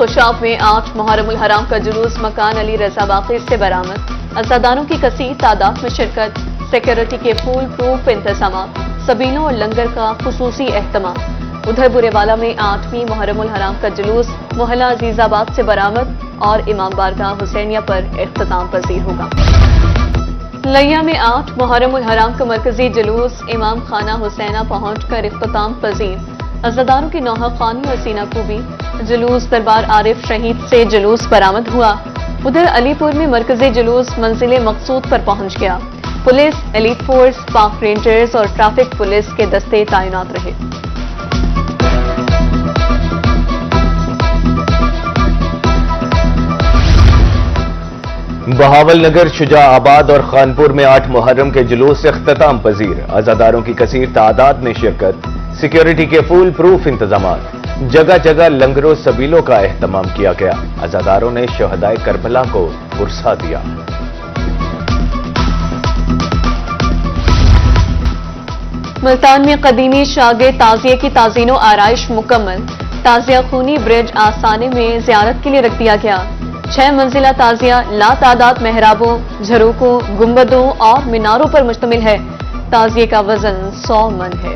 خوشاب میں 8 محرم الحرام کا جلوس مکان علی رضا باقی سے برآمد، عزاداروں کی کثیر تعداد میں شرکت، سیکورٹی کے فول پروف انتظامات، سبیلوں اور لنگر کا خصوصی اہتمام۔ ادھر برے والا میں 8ویں محرم الحرام کا جلوس محلہ عزیز آباد سے برآمد اور امام بارگاہ حسینیہ پر اختتام پذیر ہوگا۔ لیا میں 8 محرم الحرام کا مرکزی جلوس امام خانہ حسینہ پہنچ کر اختتام پذیر، عزاداروں کی نوحہ خوانی اور سینہ کوبی، جلوس دربار عارف شہید سے جلوس برآمد ہوا۔ ادھر علی پور میں مرکزی جلوس منزل مقصود پر پہنچ گیا، police, elite force, park rangers اور ٹریفک پولیس کے دستے تعینات رہے۔ بہاول نگر، شجاع آباد اور خانپور میں 8 محرم کے جلوس اختتام پذیر، عزاداروں کی کثیر تعداد میں شرکت، سیکیورٹی کے فول پروف انتظامات، جگہ جگہ لنگروں سبیلوں کا اہتمام کیا گیا۔ عزاداروں نے شہدائے کربلا کو پرسا دیا۔ ملتان میں قدیمی شاگے تعزیے کی تعزین و آرائش مکمل، تعزیہ خونی برج آستانے میں زیارت کے لیے رکھ دیا گیا۔ 6 منزلہ تعزیہ لا تعداد محرابوں، جھروکوں، گنبدوں اور میناروں پر مشتمل ہے۔ تعزیے کا وزن 100 من ہے۔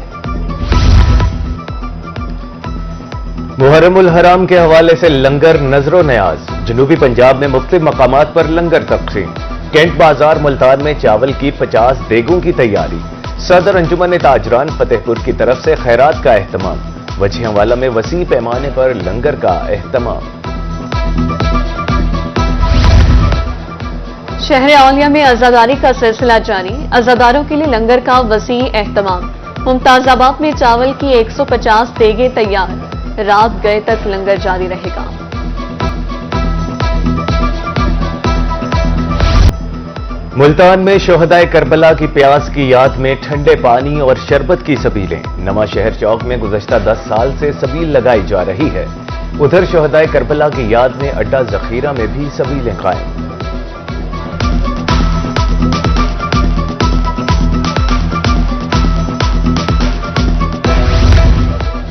محرم الحرام کے حوالے سے لنگر نظر و نیاز، جنوبی پنجاب میں مختلف مقامات پر لنگر تقسیم، کینٹ بازار ملتان میں چاول کی 50 دیگوں کی تیاری، صدر انجمن تاجران فتح پور کی طرف سے خیرات کا اہتمام، وجہ والا میں وسیع پیمانے پر لنگر کا اہتمام۔ شہر اولیہ میں عزاداری کا سلسلہ جاری، عزاداروں کے لیے لنگر کا وسیع اہتمام۔ ممتاز آباد میں چاول کی 150 دیگیں تیار، رات گئے تک لنگر جاری رہے گا۔ ملتان میں شہدائے کربلا کی پیاس کی یاد میں ٹھنڈے پانی اور شربت کی سبیلیں، نواں شہر چوک میں گزشتہ 10 سال سے سبیل لگائی جا رہی ہے۔ ادھر شہدائے کربلا کی یاد میں اڈا ذخیرہ میں بھی سبیلیں قائم۔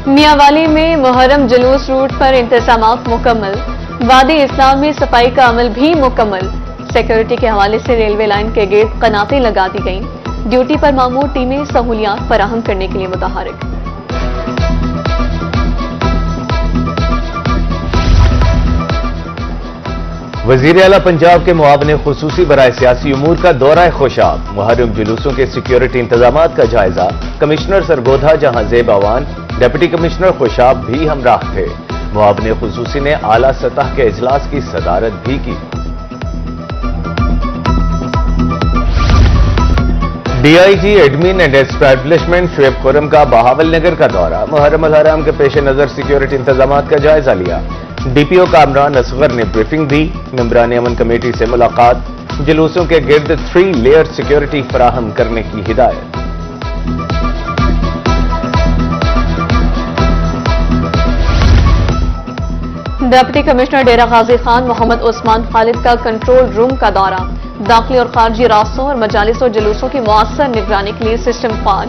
میاں والی میں محرم جلوس روٹ پر انتظامات مکمل، وادی اسلام میں صفائی کا عمل بھی مکمل، سیکورٹی کے حوالے سے ریلوے لائن کے گرد قناتیں لگا دی گئیں، ڈیوٹی پر مامور ٹیمیں سہولیات فراہم کرنے کے لیے متحرک۔ وزیر اعلیٰ پنجاب کے معاون خصوصی برائے سیاسی امور کا دورہ خوشاب، محرم جلوسوں کے سیکیورٹی انتظامات کا جائزہ، کمشنر سرگودھا جہاں زیب اعوان، ڈپٹی کمشنر خوشاب بھی ہمراہ تھے۔ معاون خصوصی نے اعلیٰ سطح کے اجلاس کی صدارت بھی کی۔ D I G admin and establishment Shoaib Khurram کا بہاول نگر کا دورہ، محرم الحرام کے پیش نظر سیکیورٹی انتظامات کا جائزہ لیا۔ ڈی پی او کامران اصغر نے بریفنگ دی، ممبران امن کمیٹی سے ملاقات، جلوسوں کے گرد 3 لیئر سیکیورٹی فراہم کرنے کی ہدایت۔ ڈپٹی کمشنر ڈیرہ غازی خان محمد عثمان خالد کا کنٹرول روم کا دورہ، داخلی اور خارجی راستوں اور مجالس اور جلوسوں کی مؤثر نگرانی کے لیے سسٹم فعال،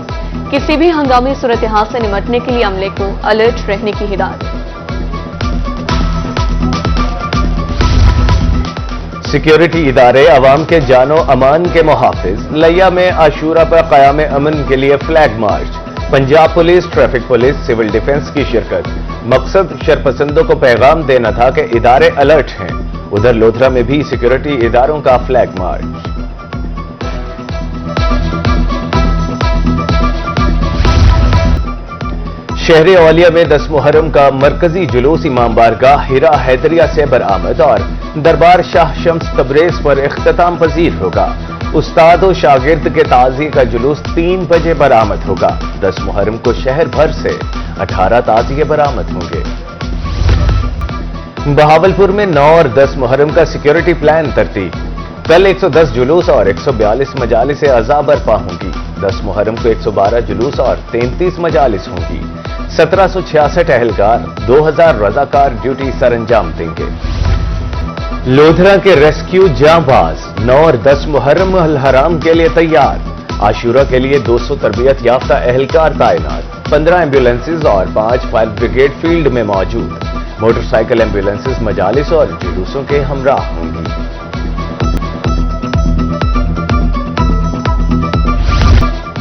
کسی بھی ہنگامی صورتحال سے نمٹنے کے لیے عملے کو الرٹ رہنے کی ہدایت۔ سیکیورٹی ادارے عوام کے جان و امان کے محافظ، لیا میں عاشورہ پر قیام امن کے لیے flag march, Punjab police, traffic police, civil defence کی شرکت، مقصد شرپسندوں کو پیغام دینا تھا کہ ادارے الرٹ ہیں۔ ادھر لودھرا میں بھی سیکیورٹی اداروں کا فلیگ مارچ۔ شہر اولیہ میں 10 محرم کا مرکزی جلوس امام بارگاہ ہیرا حیدریہ سے برآمد اور دربار شاہ شمس تبریز پر اختتام پذیر ہوگا۔ استاد و شاگرد کے تعزیے کا جلوس 3 بجے برآمد ہوگا۔ 10 محرم کو شہر بھر سے 18 تعزیے برآمد ہوں گے۔ بہاولپور میں 9 اور 10 محرم کا سیکیورٹی پلان ترتیب، کل 110 جلوس اور 142 مجالس اعضاء برپا ہوں گی۔ 10 محرم کو 112 جلوس اور 33 مجالس ہوں گی۔ 1766 اہلکار، 2000 رضاکار ڈیوٹی سر انجام دیں گے۔ لودھرا کے ریسکیو جاں باز 9 اور 10 محرم الحرام کے لیے تیار، عاشورہ کے لیے 200 تربیت یافتہ اہلکار تعینات، 15 ایمبولینسز اور 5 فائر بریگیڈ فیلڈ میں موجود۔ موٹر سائیکل ایمبولینسز مجالس اور جلوسوں کے ہمراہ ہوں گی۔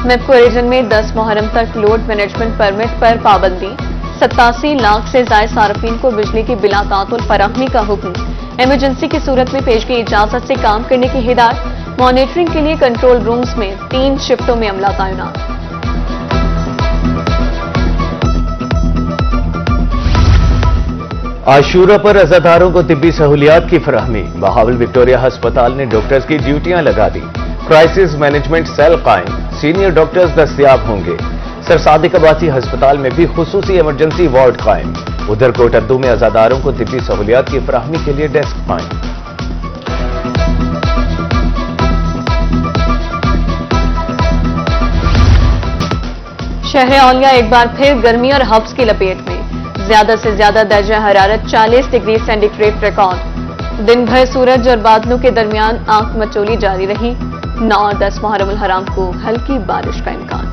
میپکو ریجن میں 10 محرم تک لوڈ مینجمنٹ پرمٹ پر پابندی، 87 لاکھ سے زائد صارفین کو بجلی کی بلا تعطل فراہمی کا حکم، ایمرجنسی کی صورت میں پیشگی اجازت سے کام کرنے کی ہدایت، مانیٹرنگ کے لیے کنٹرول رومز میں 3 شفٹوں میں عملہ تعینات۔ عاشورہ پر عزاداروں کو طبی سہولیات کی فراہمی، بہاول وکٹوریہ ہسپتال نے ڈاکٹرز کی ڈیوٹیاں لگا دی، کرائسس مینجمنٹ سیل قائم، سینئر ڈاکٹرز دستیاب ہوں گے۔ سر صادق عباسی ہسپتال میں بھی خصوصی ایمرجنسی وارڈ قائم، ادھر کوٹ ادو میں عزاداروں کو طبی سہولیات کی فراہمی کے لیے ڈیسک قائم۔ شہر اولیاء ایک بار پھر گرمی اور حبس کی لپیٹ میں، زیادہ سے زیادہ درجہ حرارت 40 ڈگری سینٹی گریڈ ریکارڈ، دن بھر سورج اور بادلوں کے درمیان آنکھ مچولی جاری رہی، 9 اور 10 محرم الحرام کو ہلکی بارش کا امکان۔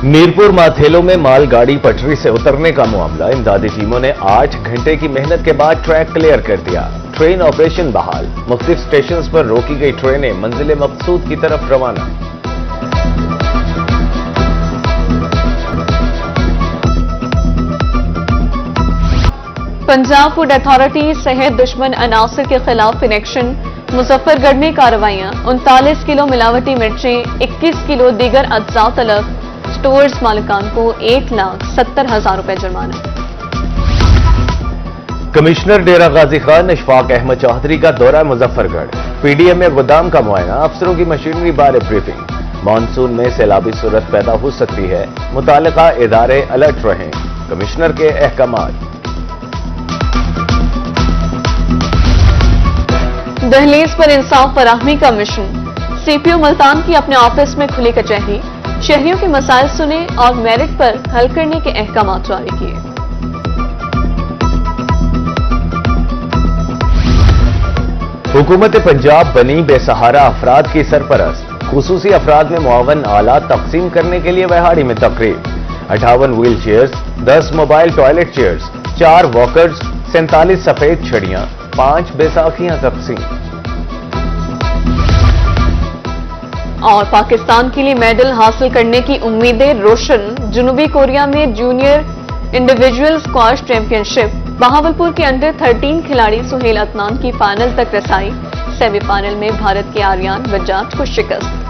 میرپور ماتھیلو میں مال گاڑی پٹری سے اترنے کا معاملہ، امدادی ٹیموں نے 8 گھنٹے کی محنت کے بعد ٹریک کلیئر کر دیا، ٹرین آپریشن بحال، مختلف اسٹیشنز پر روکی گئی ٹرینیں منزل مقصود کی طرف روانہ۔ پنجاب فوڈ اتھارٹی صحت دشمن عناصر کے خلاف ان ایکشن، مظفر گڑھ میں کارروائیاں، 39 کلو ملاوٹی مرچیں، 21 کلو دیگر اجزاء طلب، سٹورز مالکان کو 1,70,000 روپے جرمانہ۔ کمشنر ڈیرہ غازی خان اشفاق احمد چودھری کا دورہ مظفر گڑھ، پی ڈی ایم میں گودام کا معائنہ، افسروں کی مشینری بارے بریفنگ۔ مانسون میں سیلابی صورت پیدا ہو سکتی ہے، متعلقہ ادارے الرٹ رہیں، کمشنر کے احکامات۔ دہلیز پر انصاف فراہمی کا مشن، سی پی او ملتان کی اپنے آفس میں کھلی کچہری، شہریوں کے مسائل سنے اور میرٹ پر حل کرنے کے احکامات جاری کیے۔ حکومت پنجاب بنی بے سہارا افراد کی سرپرست، خصوصی افراد میں معاون آلات تقسیم کرنے کے لیے وہاڑی میں تقریب، 58 wheel chairs, 10 mobile toilet chairs, 4 walkers, 47 سفید چھڑیاں، 5 بیساکھیاں تقسیم۔ اور پاکستان کے لیے میڈل حاصل کرنے کی امیدیں روشن، جنوبی کوریا میں جونیئر انڈیویجول اسکواش چیمپئن شپ، بہاولپور کے انڈر 13 کھلاڑی سہیل عدنان کی فائنل تک رسائی، سیمی فائنل میں بھارت کے آریان بجاج کو شکست۔